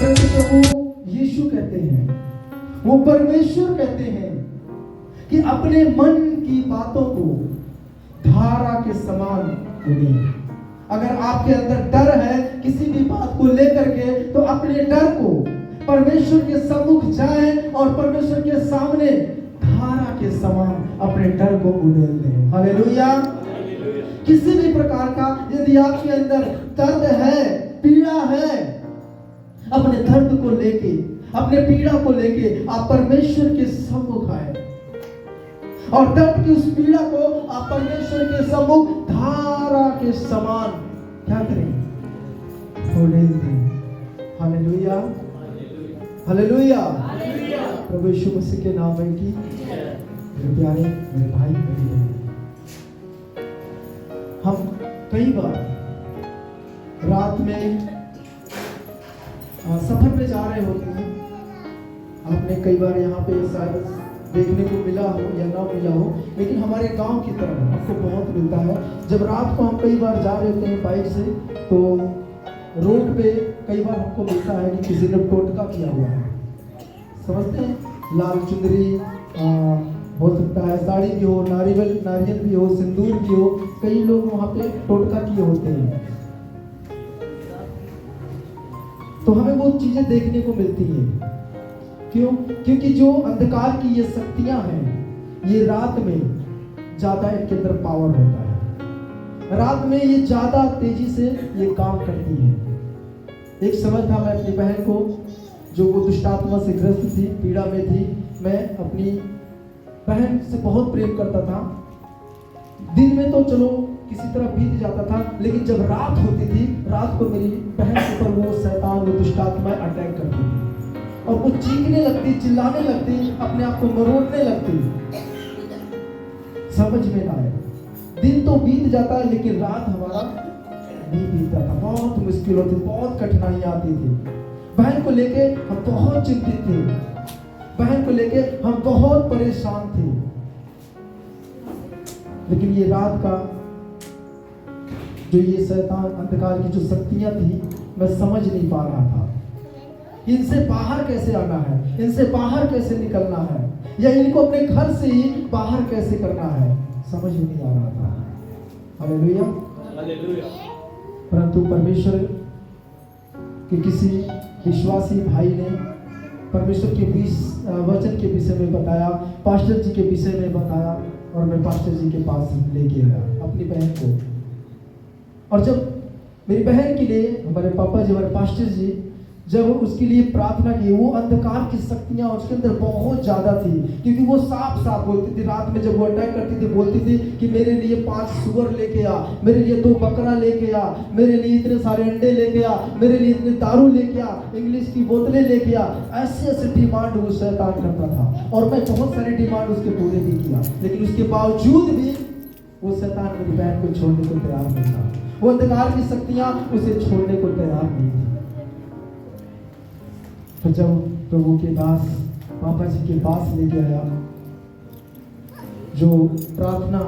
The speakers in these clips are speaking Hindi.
क्योंकि प्रभु यीशु कहते हैं, वो परमेश्वर कहते हैं कि अपने मन की बातों को धारा के समान उड़े। अगर आपके अंदर डर है किसी भी बात को लेकर के, तो अपने डर को परमेश्वर के सम्मुख जाए और परमेश्वर के सामने धारा के समान अपने डर को उड़ेल दें। हालेलुया। किसी भी प्रकार का यदि आपके अंदर दर्द है, पीड़ा है, अपने दर्द को लेके, अपने पीड़ा को लेके आप परमेश्वर के सम्मुख आए और दर्द की उस पीड़ा को आप परमेश्वर के सम्मुख धारा के समान क्या करें? उड़ेल दें। Hallelujah, hallelujah. प्रभु यीशु मसीह के नाम में की मेरे प्यारे, मेरे भाई, मेरी बहन, हम कई बार रात में सफर में जा रहे होते हैं। आपने कई बार यहाँ पे शायद देखने को मिला हो या ना मिला हो, लेकिन हमारे गांव की तरफ आपको बहुत मिलता है। जब रात को हम कई बार जा रहे होते हैं बाइक से, तो रोड पे कई बार हमको मिलता है कि किसी ने टोटका किया हुआ है। समझते हैं? लाल चुंदरी हो सकता है, साड़ी भी हो, नारियल भी हो, सिंदूर भी हो, कई लोग वहाँ पे टोटका किए होते हैं। तो हमें वो चीजें देखने को मिलती हैं। क्यों? क्योंकि जो अंधकार की ये शक्तियां हैं, ये रात में ज्यादा इनके अंदर पावर होता है। रात में ये ज्यादा तेजी से ये काम करती है। एक समय था, मैं अपनी बहन को, जो वो दुष्टात्मा से ग्रस्त थी, पीड़ा में थी, मैं अपनी बहन से बहुत प्रेम करता था। दिन में तो चलो किसी तरह बीत जाता था, लेकिन जब रात होती थी, रात को मेरी बहन के ऊपर वो शैतान, वो दुष्टात्मा अटैक करती थी और वो चीखने लगती, चिल्लाने लगती, अपने आप को मरोड़ने लगती। समझ में ना आए। दिन तो बीत जाता है, लेकिन रात हमारा नहीं बीतता था। बहुत मुश्किल होती, बहुत कठिनाइयां आती थी। बहन को लेके हम बहुत चिंतित थे, बहन को लेके हम बहुत परेशान थे। लेकिन ये रात का जो ये शैतान, अंधकार की जो शक्तियां थी, मैं समझ नहीं पा रहा था। इनसे बाहर कैसे आना है, इनसे बाहर कैसे निकलना है, या इनको अपने घर से ही बाहर कैसे करना है, समझ में नहीं आ रहा था। Hallelujah, hallelujah. परंतु परमेश्वर के किसी विश्वासी भाई ने परमेश्वर के वचन के विषय में बताया, पास्टर जी के विषय में बताया, और मैं पास्टर जी के पास लेके आया अपनी बहन को। और जब मेरी बहन के लिए हमारे पापा जी, हमारे पास्टर जी, जब उसके लिए प्रार्थना की, वो अंधकार की शक्तियां उसके अंदर बहुत ज्यादा थी। क्योंकि वो साफ साफ बोलती थी, रात में जब वो अटैक करती थी, बोलती थी कि मेरे लिए 5 सुअर लेके आ, मेरे लिए 2 बकरा लेके आ, मेरे लिए इतने सारे अंडे लेके आ, मेरे लिए इतने दारू लेके आ, इंग्लिश की बोतलें लेके आ। ऐसे ऐसे डिमांड वो शैतान करता था, और मैं बहुत सारे डिमांड उसके पूरे भी किया, लेकिन उसके बावजूद भी वो शैतान मेरी बहन को छोड़ने को तैयार नहीं था। वो अंधकार की शक्तियां उसे छोड़ने को तैयार नहीं थी। तो जब प्रभु के दास पापा जी के पास लेके आया, जो प्रार्थना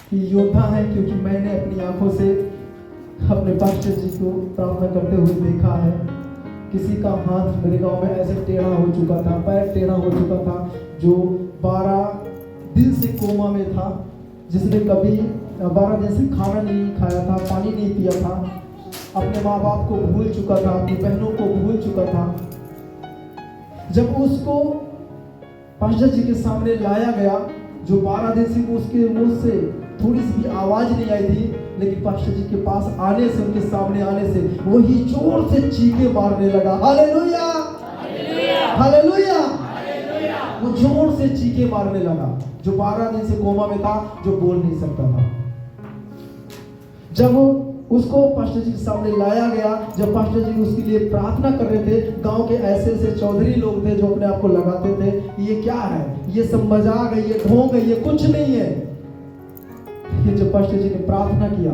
की योद्धा है, क्योंकि मैंने अपनी आंखों से अपने पास्टर जी को प्रार्थना करते हुए देखा है। किसी का हाथ मेरे गांव में ऐसे टेढ़ा हो चुका था, पैर टेढ़ा हो चुका था, जो 12 दिन से कोमा में था, जिसने कभी 12 दिन से खाना नहीं खाया था, पानी नहीं पिया था, अपने माँ बाप को भूल चुका था, अपनी बहनों को भूल चुका था। जब उसको पास्टर जी के सामने लाया गया, जो 12 दिन से उसके मुंह से थोड़ी सी भी आवाज नहीं आई थी, लेकिन पास्टर जी के पास आने से, उनके सामने आने से वही जोर से चीखे मारने लगा। हालेलुया, हालेलुया, वो जोर से चीखे मारने लगा, जो 12 दिन से कोमा में था, जो बोल नहीं सकता था। जब उसको पास्टर जी के सामने लाया गया, जब पास्टर जी उसके लिए प्रार्थना कर रहे थे, गांव के ऐसे ऐसे चौधरी लोग थे जो अपने आप को लगाते थे, ये क्या है, ये सब मजाक है, ये ढोंग है, ये कुछ नहीं है। ये जब पास्टर जी ने प्रार्थना किया,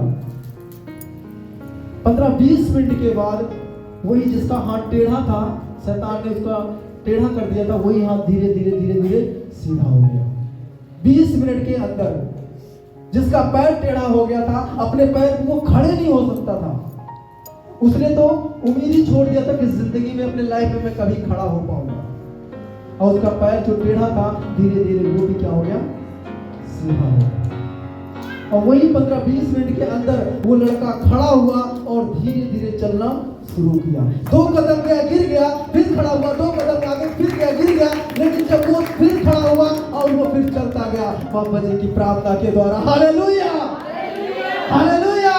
15-20 मिनट के बाद वही जिसका हाथ टेढ़ा था, शैतान ने उसका टेढ़ा कर दिया था, वही हाथ धीरे धीरे धीरे धीरे सीधा हो गया। 20 मिनट के अंदर जिसका पैर टेढ़ा हो गया था, अपने पैर वो खड़े नहीं हो सकता था, उसने तो उम्मीद ही छोड़ दिया था कि जिंदगी में अपने लाइफ में मैं कभी खड़ा हो पाऊंगा। और उसका पैर जो टेढ़ा था धीरे धीरे वो भी क्या हो गया, सीधा हो गया। और वही 15-20 मिनट के अंदर वो लड़का खड़ा हुआ और धीरे धीरे चलना शुरू किया। 2 कदम गया, गिर गया, फिर खड़ा हुआ, 2 कदम आगे फिर गया, गिर गया, लेकिन जब वो फिर खड़ा हुआ और वो फिर चलता गया बाबा जी की प्रार्थना के द्वारा। Hallelujah, hallelujah.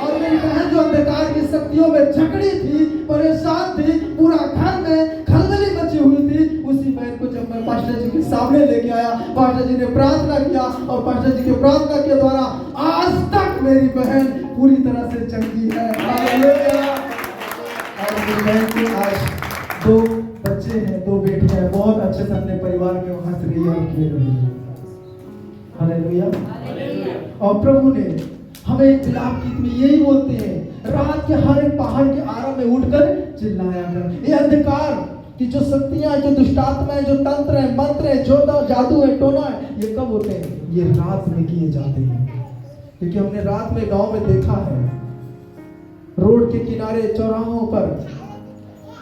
और मेरी बहन जो अंधकार की शक्तियों में जकड़ी थी, परेशान थी, पूरा घर में खलबली मची हुई थी, उसी बहन को जब मैं पास्टर जी के सामने लेके आया, पास्टर जी ने प्रार्थना किया और पास्टर जी के प्रार्थना के द्वारा आज तक मेरी बहन पूरी तरह से चंगी है। हालेलुया। और मेरी बहन के आज 2 बच्चे हैं, 2 बेटियां हैं, बहुत अच्छे से अपने परिवार में हंस रही है और खेल रही है। हालेलुया। और प्रभु ने हमें एक विलाप गीत में यही बोलते हैं, रात के हर एक पहाड़ के आरा में उठकर चिल्लाया कर। ये अंधकार की जो शक्तियां, जो दुष्टात्माएं, जो तंत्र है, मंत्र है, जो जादू है, टोना है, ये कब होते हैं? ये रात में किए जाते हैं। क्योंकि हमने रात में गांव में देखा है, रोड के किनारे चौराहों पर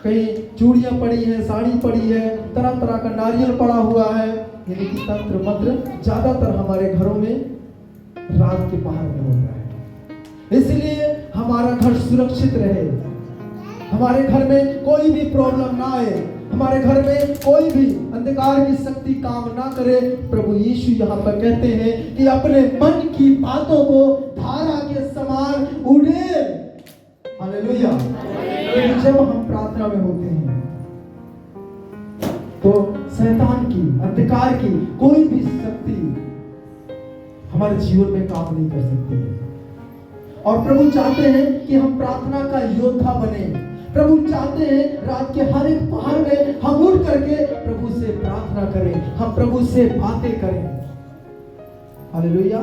कहीं चूड़ियां पड़ी हैं, साड़ी पड़ी है, तरह तरह का नारियल पड़ा हुआ है। यानी कि तंत्र मंत्र ज्यादातर हमारे घरों में रात के पहर में होता है। इसलिए हमारा घर सुरक्षित रहे, हमारे घर में कोई भी प्रॉब्लम ना आए, हमारे घर में कोई भी अंधकार की शक्ति काम ना करे। प्रभु यीशु यहाँ पर कहते हैं कि अपने मन की बातों को धारा के समान उड़ेल। हालेलुया। जब हम प्रार्थना में होते हैं तो शैतान की, अंधकार की कोई भी शक्ति हमारे जीवन में काम नहीं कर सकती है। और प्रभु चाहते हैं कि हम प्रार्थना का योद्धा बने। प्रभु चाहते हैं रात के हर एक पहर में हम उठ करके प्रभु से प्रार्थना करें, हम प्रभु से बातें करें। हालेलुया।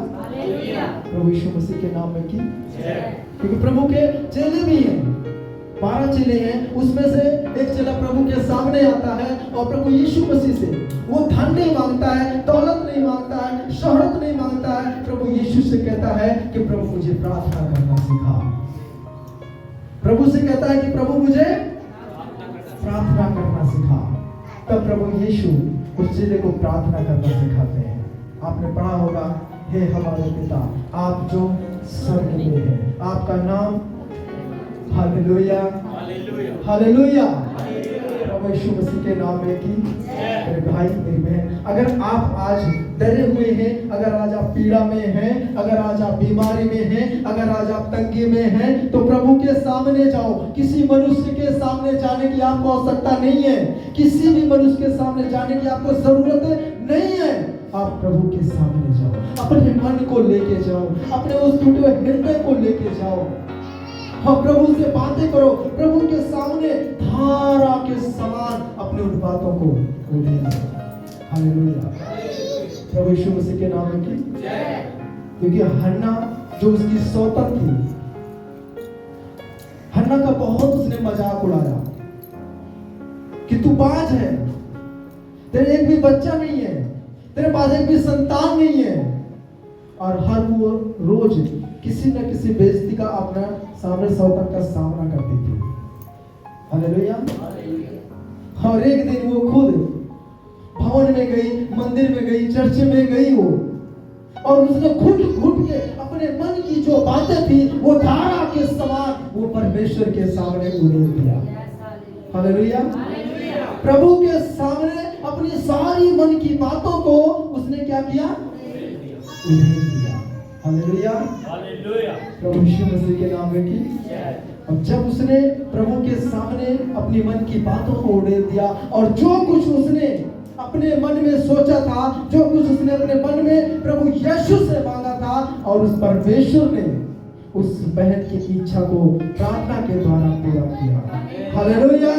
प्रभु यीशु मसीह के नाम में की जय। क्योंकि प्रभु के चेले भी हैं, 12 चेले हैं, उसमें से एक चेला प्रभु के सामने आता है और प्रभु यीशु मसीह से वो धन नहीं मांगता है, दौलत नहीं मांगता है, शोहरत नहीं मांगता है। प्रभु यीशु से कहता है कि प्रभु मुझे प्रार्थना करना सिखा। प्रभु से कहता है कि प्रभु मुझे प्रार्थना करना सिखा। तब प्रभु यीशु उस चेले को प्रार्थना करना सिखाते हैं। आपने पढ़ा होगा, हे हमारे पिता आप जो स्वर्ग में हैं, आपका नाम। Hallelujah, hallelujah. प्रभु यीशु मसीह के नाम में की मेरे भाई मेरी बहन, अगर आप आज डरे हुए हैं, अगर आज आप पीड़ा में हैं, अगर आज आप बीमारी में हैं, अगर आज आप तंगी में हैं, तो प्रभु के सामने जाओ। किसी मनुष्य के सामने जाने की आपको आवश्यकता नहीं है, किसी भी मनुष्य के सामने जाने की आपको जरूरत नहीं है। आप प्रभु के सामने जाओ, अपने मन को लेके जाओ, अपने उस टूटे हुए हृदय को लेके जाओ, हम प्रभु से बातें करो, प्रभु के सामने धारा के समान अपने उन बातों को उड़ेलो। हालेलुया। प्रभु यीशु मसीह के नाम में की जय। क्योंकि हन्ना जो उसकी सौतन थी, हन्ना का बहुत उसने मजाक उड़ाया कि तू बाज है, तेरे एक भी बच्चा नहीं है, तेरे पास एक भी संतान नहीं है। और हर वो रोज किसी न किसी बेइज्जती का अपना सामने सौतन का सामना करती थी। हालेलुया। और एक दिन वो खुद भवन में गई, मंदिर में गई, चर्च में गई वो, और उसने घुट घुट के अपने मन की जो बातें थी वो धारा के समान वो परमेश्वर के सामने उड़ेल दिया। हालेलुया। प्रभु के सामने अपनी सारी मन की बातों को उसने क्या किया? उड़ेल दिया। Hallelujah, hallelujah. प्रभु यीशु मसीह के नाम में की जय। और जब उसने प्रभु के सामने अपनी मन की बातों को उड़ेल दिया और जो कुछ उसने अपने मन में सोचा था, जो कुछ उसने अपने मन में प्रभु यीशु से मांगा था, और उस परमेश्वर ने उस बहन की इच्छा को प्रार्थना के द्वारा पूरा किया। हालेलुया।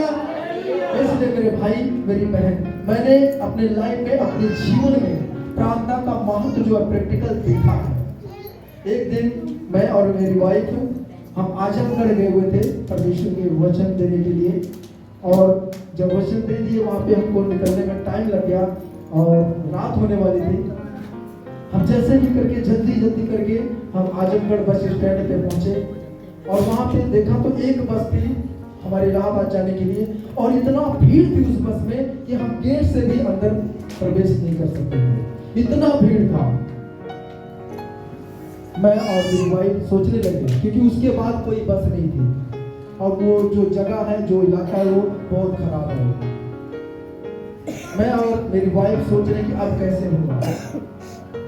इसलिए मेरे भाई मेरी बहन, मैंने अपने लाइफ में, अपने जीवन में प्रार्थना का महत्व जो है प्रैक्टिकल देखा है। एक दिन मैं और मेरी वाइफ हम आजमगढ़ गए हुए थे परमेश्वर के वचन देने के लिए, और जब वचन दे दिए वहाँ पे हमको निकलने में टाइम लग गया और रात होने वाली थी। हम जैसे भी करके जल्दी करके हम आजमगढ़ बस स्टैंड पे पहुंचे और वहां पे देखा तो एक बस थी हमारे इलाहाबाद जाने के लिए, और इतना भीड़ थी उस बस में कि हम गेट से भी अंदर प्रवेश नहीं कर सकते थे, इतना भीड़ था। मैं और मेरी वाइफ सोचने लगे क्योंकि उसके बाद कोई बस नहीं थी, और वो जो जगह है, जो इलाका है, वो बहुत खराब है। मैं और मेरी वाइफ सोच रहे कि अब कैसे होगा।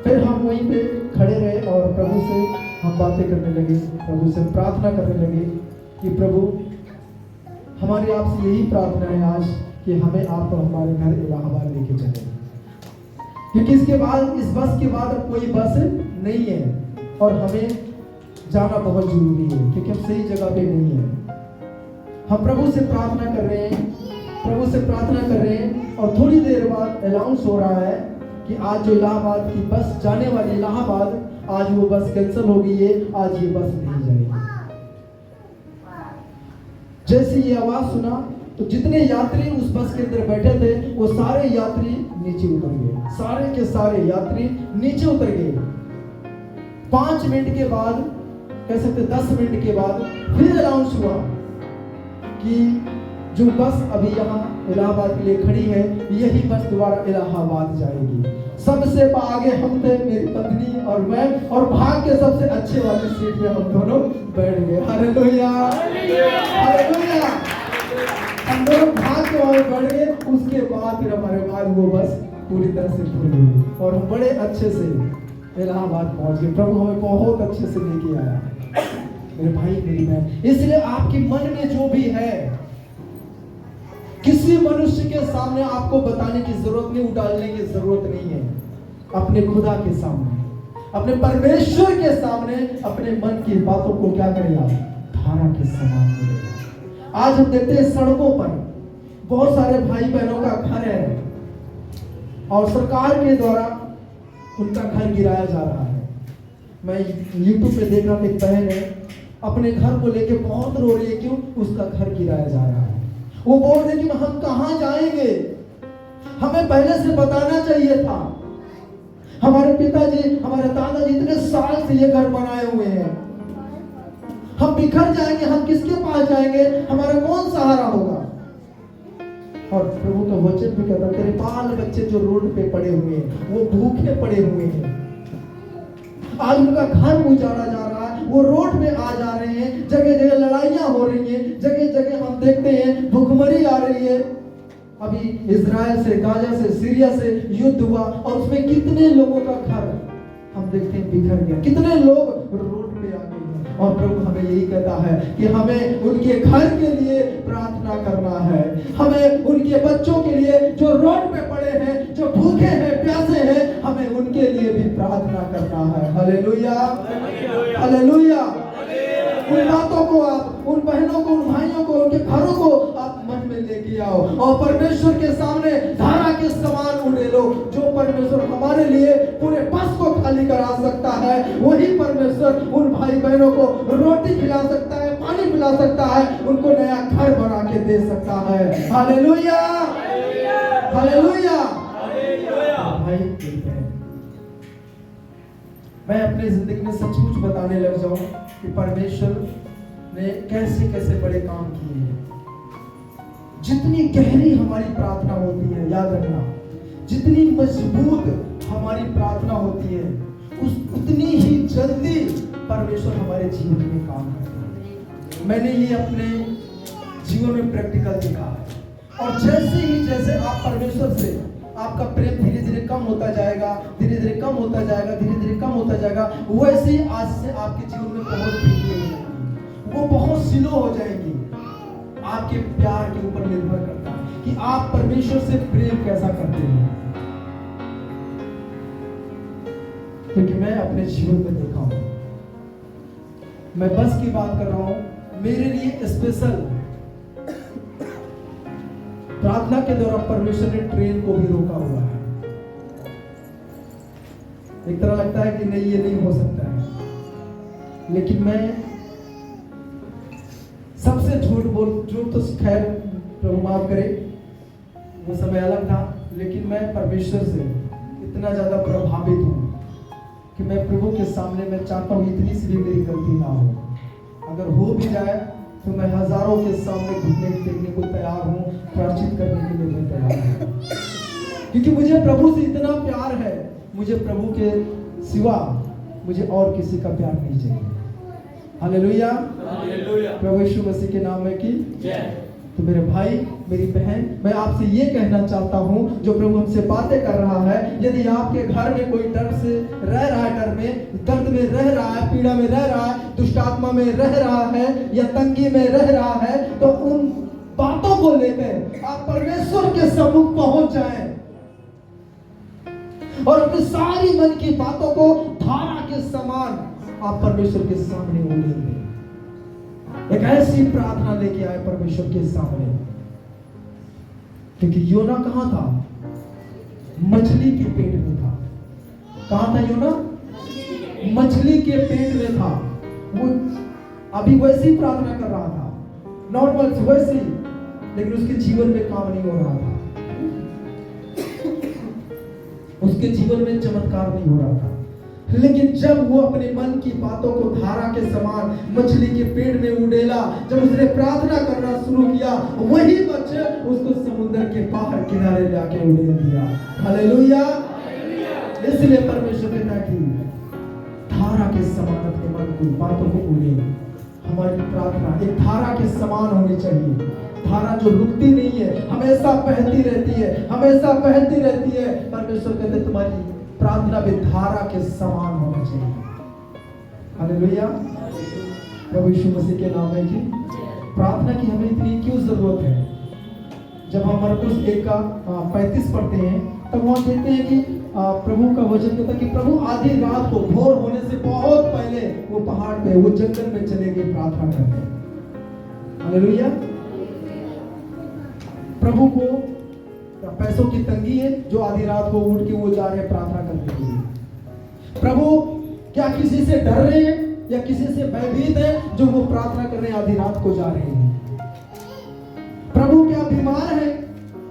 फिर हम वहीं पे खड़े रहे और प्रभु से हम बातें करने लगे, प्रभु से प्रार्थना करने लगे कि प्रभु, हमारी आपसे यही प्रार्थना है आज कि हमें आप हमारे घर इलाहाबाद लेके चले, क्योंकि इसके बाद, इस बस के बाद अब कोई बस नहीं है और हमें जाना बहुत जरूरी है, क्योंकि हम सही जगह पे नहीं है। हम प्रभु से प्रार्थना कर रहे हैं, प्रभु से प्रार्थना कर रहे हैं, और थोड़ी देर बाद अनाउंस हो रहा है कि आज जो इलाहाबाद की बस जाने वाली इलाहाबाद, आज वो बस कैंसिल हो गई है, आज ये बस नहीं जाएगी। जैसे ये आवाज सुना तो जितने यात्री उस बस के अंदर बैठे थे वो सारे यात्री नीचे उतर गए, सारे के सारे यात्री नीचे उतर गए। 5 मिनट के बाद, कह सकते 10 मिनट के बाद फिर अनाउंस हुआ कि जो बस अभी यहाँ इलाहाबाद के लिए खड़ी है, यही बस दोबारा इलाहाबाद जाएगी। सबसे आगे हम थे, मेरी पत्नी और मैं, और भाग के सबसे अच्छे वाली सीट में हम दोनों बैठ गए। Hallelujah, hallelujah. हम दोनों भाग के वहां बैठ गए। उसके बाद फिर हमारे बाद वो बस पूरी तरह से खुल गई और हम बड़े अच्छे से इलाहाबाद पहुंच गए। प्रभु हमें बहुत अच्छे से लेके आया, मेरे भाई मेरी बहन। इसलिए आपके मन में जो भी है, किसी मनुष्य के सामने आपको बताने की जरूरत नहीं, उड़ालने की जरूरत नहीं है। अपने खुदा के सामने, अपने परमेश्वर के सामने अपने मन की बातों को क्या करेगा, धारा के समान करेगा। आज हम देखते हैं सड़कों पर बहुत सारे भाई बहनों का घर है और सरकार के द्वारा उनका घर गिराया जा रहा है। मैं YouTube पे देख रहा था, एक बहन है अपने घर को लेके बहुत रो रही है, क्यों, उसका घर गिराया जा रहा है। वो बोल रहे कि हम कहां जाएंगे, हमें पहले से बताना चाहिए था। हमारे पिताजी, हमारे दादाजी इतने साल से ये घर बनाए हुए हैं, हम बिखर जाएंगे, हम किसके पास जाएंगे, हमारा कौन सहारा होगा। और प्रभु का वचन भी कहता है, तेरे बाल बच्चे जो रोड पे पड़े हुए हैं, वो भूखे पड़े हुए हैं, आज उनका घर उजाड़ा जा रहा है, वो रोड पे आ जा रहे हैं, जगह जगह लड़ाइयां हो रही हैं, जगह जगह हम देखते हैं भूखमरी आ रही है। अभी इजराइल से, गाजा से, सीरिया से युद्ध हुआ और उसमें कितने लोगों का घर हम देखते हैं बिखर गया, कितने लोग रोड पे आ गए हैं। और प्रभु हमें यही कहता है कि हमें उनके घर के लिए प्रार्थना करना है, हमें उनके बच्चों के लिए जो रोड पे पड़े हैं, जो भूखे हैं, प्यासे हैं, हमें उनके लिए भी प्रार्थना करना है। Hallelujah, hallelujah. उन बातों को आप, उन बहनों को, उन भाइयों को, उनके घरों को आप मन में लेके आओ और परमेश्वर के सामने धारा के समान उड़े लो। जो परमेश्वर हमारे लिए पूरे बस को खाली करा सकता है, वही परमेश्वर उन भाई बहनों को रोटी खिला सकता है, पानी पिला सकता है, उनको नया घर बना के दे सकता है। Hallelujah, hallelujah. भाई मैं अपनी जिंदगी में सचमुच बताने लग जाऊं कि परमेश्वर ने कैसे कैसे बड़े काम किए हैं। जितनी गहरी हमारी प्रार्थना होती है, याद रखना, जितनी मजबूत हमारी प्रार्थना होती है, उतनी ही जल्दी परमेश्वर हमारे जीवन में काम करता है। मैंने ये अपने जीवन में प्रैक्टिकल देखा है। और जैसे आप परमेश्वर से, आपका प्रेम धीरे धीरे कम होता जाएगा, धीरे धीरे कम होता जाएगा, धीरे धीरे कम होता जाएगा, वैसे ही आज से आपके जीवन में बहुत धीरे हो जाएगी, वो बहुत स्लो हो जाएगी। आपके प्यार के ऊपर निर्भर करता है कि आप परमेश्वर से प्रेम कैसा करते हैं। क्योंकि मैं अपने जीवन में देखा हूं, मैं बस की बात कर रहा हूं, मेरे लिए स्पेशल प्रार्थना के दौरान परमेश्वर ने ट्रेन को भी रोका हुआ है। एक तरह लगता है कि नहीं, ये नहीं हो सकता है, लेकिन मैं सबसे झूठ तो खैर प्रभु माफ करे, वो समय अलग था, लेकिन मैं परमेश्वर से इतना ज्यादा प्रभावित हूं कि मैं प्रभु के सामने मैं चाहता हूं इतनी सी भी मेरी गलती ना हो। अगर हो भी जाए तो मैं हजारों के सामने घुटने टेकने को तैयार हूँ, प्रायश्चित करने के लिए मैं तैयार हूँ, क्योंकि मुझे प्रभु से इतना प्यार है। मुझे प्रभु के सिवा मुझे और किसी का प्यार नहीं चाहिए। हालेलुया, प्रभु यीशु मसीह के नाम में की जय। तो मेरे भाई, मेरी बहन, मैं आपसे ये कहना चाहता हूँ, जो प्रभु हमसे बातें कर रहा है, यदि आपके घर में कोई डर से रह रहा है, डर में, दर्द में रह रहा है, पीड़ा में रह रहा है, दुष्ट आत्मा में रह रहा है या तंगी में रह रहा है, तो उन बातों को लेकर आप परमेश्वर के सम्मुख पहुंच जाएं और अपनी सारी मन की बातों को धारा के समान आप परमेश्वर के सामने उड़ेंगे। एक ऐसी प्रार्थना लेके आए परमेश्वर के सामने, क्योंकि योना कहां था? मछली के पेट में था। कहां था योना? मछली के पेट में था। वो अभी वैसी प्रार्थना कर रहा था, नॉर्मल वैसी, लेकिन उसके जीवन में काम नहीं हो रहा था, उसके जीवन में चमत्कार नहीं हो रहा था। लेकिन जब वो अपने मन की बातों को धारा के समान मछली के पेट में उड़ेला, जब उसने प्रार्थना करना शुरू किया, वही बच्चे उसको समुद्र के बाहर किनारे लाके उड़ेल दिया। हालेलुया। इसलिए परमेश्वर ने कहा कि धारा के समान अपने मन की बातों को उड़े। हमारी प्रार्थना एक धारा के समान होनी चाहिए, धारा जो रुकती नहीं है, हमेशा बहती रहती है, हमेशा बहती रहती है। परमेश्वर कहते तुम्हारी प्रार्थना भी धारा के समान होना चाहिए। हालेलुया, प्रभु यीशु मसीह के नाम में की प्रार्थना की हमें इतनी क्यों जरूरत है? जब हम मरकुस 1:35 पढ़ते हैं, तब वहां देखते हैं कि प्रभु का वचन कहता है कि प्रभु आधी रात को, भोर होने से बहुत पहले, वो पहाड़ पे, वो जंगल में चले गए प्रार्थना करने। हालेलुया। प्रभु को पैसों की तंगी है, जो आधी रात को उठ के वो जा रहे हैं प्रार्थना करने के लिए। प्रभु क्या किसी से डर रहे हैं या किसी से भयभीत है जो वो प्रार्थना करने आधी रात को जा रहे हैं? प्रभु क्या बीमार है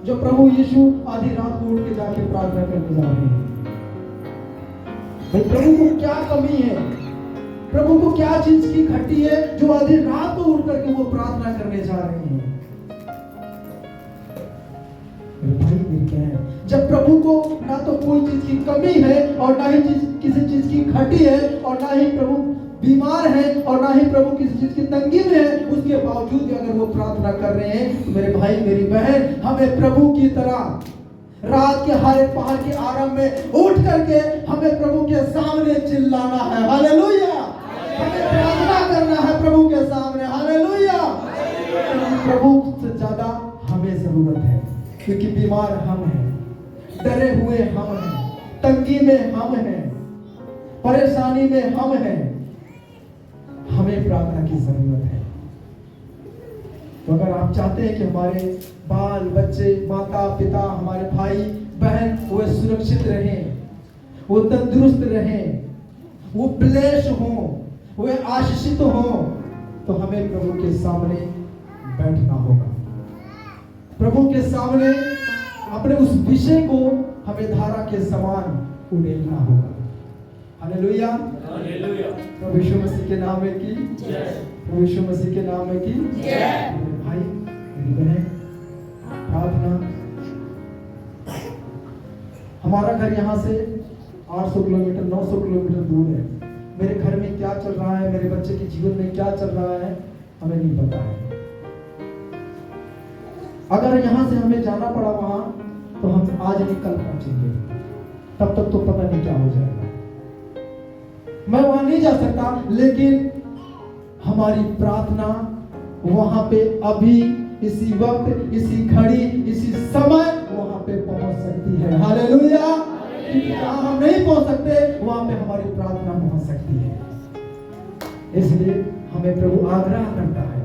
जो प्रभु यीशु आधी रात को उठ के जाके प्रार्थना करने जा रहे हैं? भाई प्रभु को क्या कमी है, प्रभु को क्या चीज की घटी है जो आधी रात को उठ करके वो प्रार्थना करने जा रहे हैं? भाई क्या है, जब प्रभु को ना तो कोई चीज की कमी है और ना ही किसी चीज की घटी है और ना ही प्रभु बीमार है और ना ही प्रभु किसी चीज की तंगी में है, उसके बावजूद भी अगर वो प्रार्थना कर रहे हैं, तो मेरे भाई मेरी बहन, हमें प्रभु की तरह रात के हर एक पहर के आरंभ में उठ करके हमें प्रभु के सामने चिल्लाना है। हालेलुया। हमें प्रार्थना करना है प्रभु के सामने। हालेलुया। प्रभु से ज्यादा हमें जरूरत है, क्योंकि बीमार हम हैं, डरे हुए हम हैं, तंगी में हम हैं, परेशानी में हम हैं, हमें प्रार्थना की जरूरत है। तो अगर आप चाहते हैं कि हमारे बाल बच्चे, माता पिता, हमारे भाई बहन वो सुरक्षित रहें, वो तंदुरुस्त रहें, वो ब्लेस हों, वो आशीषित हों, तो हमें प्रभु के सामने बैठना होगा। प्रभु के सामने अपने उस विषय को हमें धारा के समान उड़ेलना होगा। हालेलुया। हालेलुया। प्रभु यीशु मसीह के नाम में की जय। प्रभु यीशु मसीह के नाम में की जय। मेरे भाई मेरी बहन, प्रार्थना, हमारा घर यहाँ से 800 किलोमीटर 900 किलोमीटर दूर है। मेरे घर में क्या चल रहा है, मेरे बच्चे के जीवन में क्या चल रहा है, हमें नहीं पता है। अगर यहाँ से हमें जाना पड़ा वहां, तो हम आज नहीं कल पहुंचेंगे, तब तक तो पता नहीं क्या हो जाएगा। मैं वहां नहीं जा सकता, लेकिन हमारी प्रार्थना वहां पे अभी इसी वक्त, इसी घड़ी, इसी समय वहां पे पहुंच सकती है। हालेलुया। जहां हम नहीं पहुंच सकते, वहां पे हमारी प्रार्थना पहुंच सकती है। इसलिए हमें प्रभु आग्रह करता है,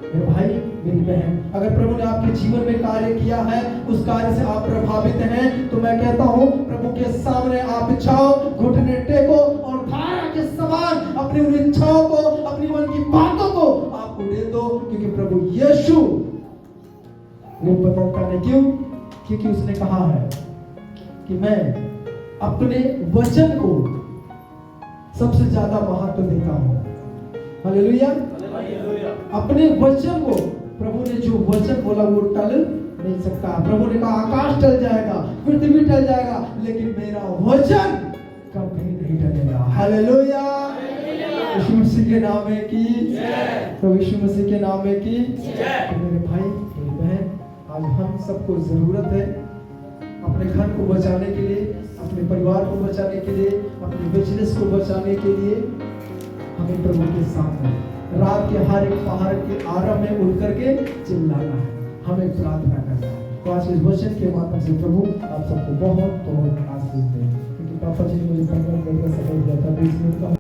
मेरे भाई मेरी बहन, अगर प्रभु ने आपके जीवन में कार्य किया है, उस कार्य से आप प्रभावित हैं, तो मैं कहता हूं प्रभु के सामने आप इच्छाओं, घुटने टेको और धारा के समान अपनी उन इच्छाओं को, अपनी मन की बातों को आप उड़ेल दो, क्योंकि प्रभु यीशु वो बदलता नहीं। क्यों? क्योंकि उसने कहा है कि मैं अपने वचन को सबसे ज्यादा महत्व देता हूं। हालेलुया। अपने वचन को, प्रभु ने जो वचन बोला वो टल नहीं सकता। प्रभु ने कहा आकाश टल जाएगा, पृथ्वी टल जाएगा, लेकिन मेरा वचन कभी नहीं टलेगा। हालेलुया। यीशु मसीह के नाम में की जय। प्रभु यीशु मसीह के नाम में की जय। तो मेरे भाई मेरी बहन, आज हम सबको जरूरत है अपने घर को बचाने के लिए, अपने परिवार को बचाने के लिए, अपने बिजनेस को बचाने के लिए हमें प्रभु के सामने रात के हर एक पहाड़ के आरंभ में उठ करके चिल्लाना है, हमें प्रार्थना करना है। तो आज इस वचन के माध्यम से प्रभु आप सबको बहुत बहुत आशीष दे, क्योंकि पापा जी ने मुझे 15 मिनट का समय दिया था, 20 मिनट का